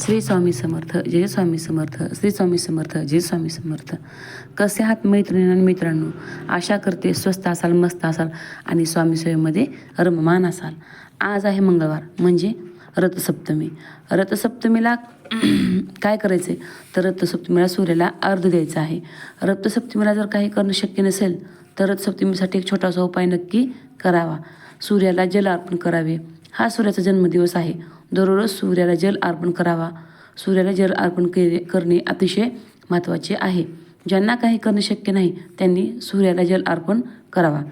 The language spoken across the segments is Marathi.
श्री स्वामी समर्थ, जय स्वामी समर्थ, श्री स्वामी समर्थ, जय स्वामी समर्थ. कसे आहात मैत्रिणी आणि मित्रांनो? आशा करते स्वस्त असाल, मस्त असाल आणि स्वामी सेवेमध्ये रममान असाल. आज आहे मंगळवार म्हणजे रथसप्तमी. रथसप्तमीला काय करायचं आहे तर रथसप्तमीला सूर्याला अर्घ्य द्यायचं आहे. रथसप्तमीला जर काही करणं शक्य नसेल तर रथसप्तमीसाठी एक छोटासा उपाय नक्की करावा. सूर्याला जल अर्पण करावे. हा सूर्याचा जन्मदिवस आहे. दररोज सूर्याला जल अर्पण करावा. सूर्याला जल अर्पण करणे अतिशय महत्त्वाचे आहे. ज्यांना काही करणे शक्य नाही त्यांनी सूर्याला जल अर्पण करावा.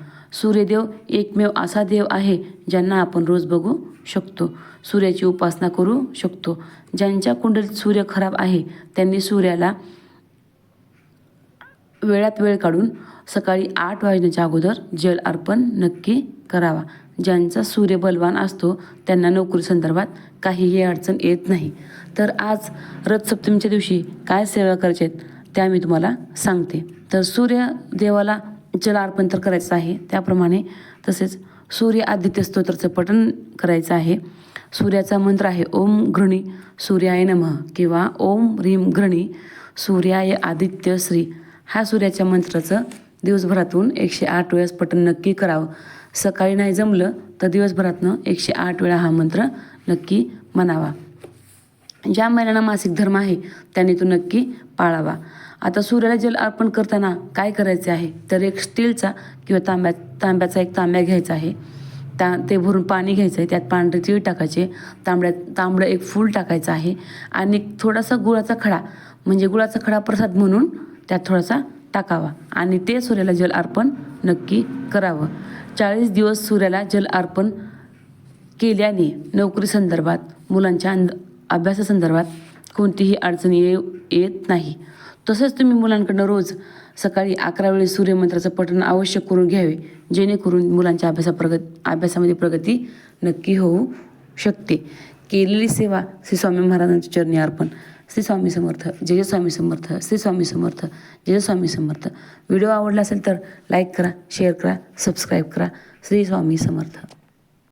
सूर्यदेव एकमेव असा देव आहे ज्यांना आपण रोज बघू शकतो, सूर्याची उपासना करू शकतो. ज्यांच्या कुंडलीत सूर्य खराब आहे त्यांनी सूर्याला वेळात वेळ काढून सकाळी 8 वाजण्याच्या अगोदर जल अर्पण नक्की करावा. ज्यांचा सूर्य बलवान असतो त्यांना नोकरी संदर्भात काहीही अडचण येत नाही. तर आज रथसप्तमीच्या दिवशी काय सेवा करायच्या आहेत त्या मी तुम्हाला सांगते. तर सूर्यदेवाला जल अर्पण तर करायचं आहे, त्याप्रमाणे तसेच सूर्य आदित्य स्तोत्राचं पठण करायचं आहे. सूर्याचा मंत्र आहे ओम घृणी सूर्याय नमः किंवा ओम ह्रीं घृणी सूर्याय आदित्य श्री. हा सूर्याच्या मंत्राचं दिवसभरातून 108 वेळेस पठण नक्की करावं. सकाळी नाही जमलं तर दिवसभरातनं 108 वेळा हा मंत्र नक्की म्हणावा. ज्या महिलांना मासिक धर्म आहे त्यांनी तो नक्की पाळावा. आता सूर्याला जल अर्पण करताना काय करायचे आहे तर एक स्टीलचा किंवा तांब्याचा एक तांब्या घ्यायचा आहे. ते भरून पाणी घ्यायचं आहे. त्यात पांढरे तीळ टाकायचे, तांबडं एक फूल टाकायचं आहे आणि थोडासा गुळाचा खडा म्हणजे गुळाचा खडा प्रसाद म्हणून त्यात थोडासा टाकावा आणि ते सूर्याला जल अर्पण नक्की करावं. 40 दिवस सूर्याला जल अर्पण केल्याने नोकरी संदर्भात, मुलांच्या अभ्यासासंदर्भात कोणतीही अडचण येत नाही. तसंच तुम्ही मुलांकडनं रोज सकाळी 11 वेळेस सूर्यमंत्राचं पठण आवश्यक करून घ्यावे, जेणेकरून मुलांच्या अभ्यासामध्ये प्रगती नक्की होऊ शकते. केलेली सेवा श्री स्वामी महाराजांच्या चरणी अर्पण. श्री स्वामी समर्थ, जय स्वामी समर्थ, श्री स्वामी समर्थ, जय स्वामी समर्थ. व्हिडिओ आवडला असेल तर लाईक करा, शेअर करा, सबस्क्राईब करा. श्री स्वामी समर्थ.